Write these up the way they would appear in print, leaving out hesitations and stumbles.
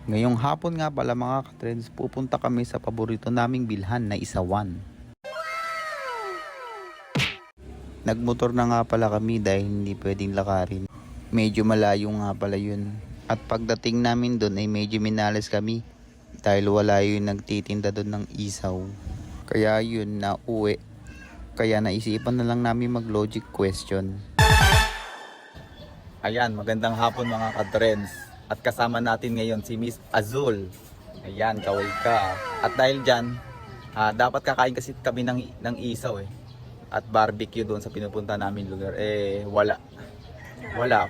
Ngayong hapon nga pala mga katrends, pupunta kami sa paborito naming bilhan na Isawan. Nagmotor na nga pala kami dahil hindi pwedeng lakarin. Medyo malayo nga pala yun. At pagdating namin doon ay medyo minalas kami dahil wala yung nagtitinda doon ng isaw. Kaya yun, nauwi. Kaya naisipan na lang namin mag-logic question. Ayan, magandang hapon mga katrends. At kasama natin ngayon si Miss Azul. Ayan, kaway ka. At dahil dyan, dapat kakain kasi kami ng isaw eh. At barbecue doon sa pinupunta namin lugar. Wala.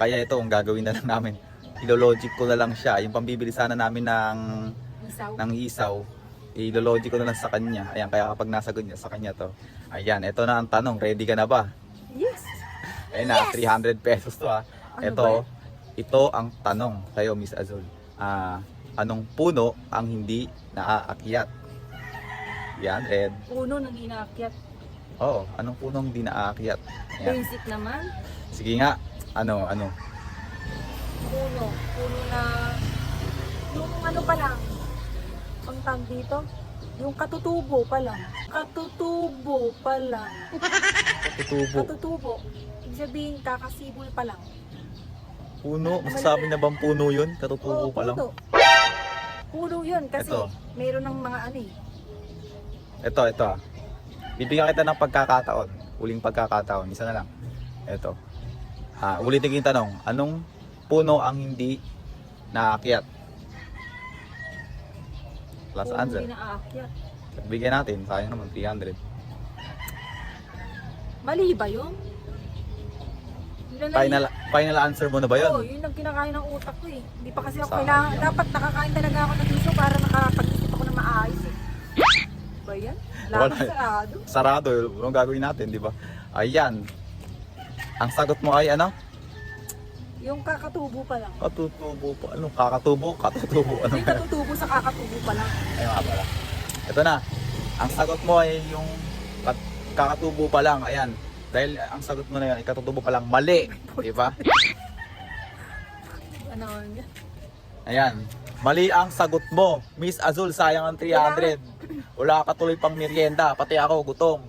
Kaya ito, ang gagawin na lang namin. Ilologic ko na lang siya. Yung pambibili sana namin ng isaw. Ilologic ko na lang sa kanya. Ayan, kaya kapag nasagot niya sa kanya to. Ayan, ito na ang tanong. Ready ka na ba? Yes! Ayan na, 300 pesos to ha. Ano Ito ang tanong kayo, Miss Azul. Anong puno ang hindi naaakyat? Yan, Ed. Puno na inaakyat. Oo, anong puno ang hindi naaakyat? Yan. Basic naman. Sige nga, ano? Puno na... Yung ano pa lang. Ang tag dito. Yung katutubo pa lang. Katutubo. Katutubo. Ibig sabihin, kakasibol pa lang. Puno? Masasabi na bang puno yun? Katutubo pa lang? Puno. Puno yun kasi Ito. mayroon ng mga ano eh. Ito. Bibigyan kita ng pagkakataon. Uling pagkakataon. Isa na lang. Ito. Ulitin ko yung tanong. Anong puno ang hindi naakyat? Last Puno answer. hindi naaakyat. Bigyan natin. Sayang naman. 300. Mali ba yun? Yun lang Final answer mo na ba yun? Oo, yun ang kinakain ng utak ko eh. Hindi pa kasi ako Sayang. kailangan. Dapat nakakain talaga ako ng iso para makapag-isip ako na maayos eh. Ba yan? Wala. Lagi sarado. Sarado. Anong gagawin natin, di ba? Ayan. Ang sagot mo ay ano? Yung kakatubo pa lang. Katutubo pa. Anong kakatubo? Katutubo. Ano Yung katutubo sa kakatubo pa lang. Ayun nga pala. Ito na. Ang sagot mo ay yung kakatubo pa lang. Ayan. Dahil ang sagot mo na yun, katutubo pa lang. Mali. Di ba? Ano yan? Ayan. Mali ang sagot mo. Miss Azul, sayang ang 300. Wala ka tuloy pang merienda. Pati ako, gutom.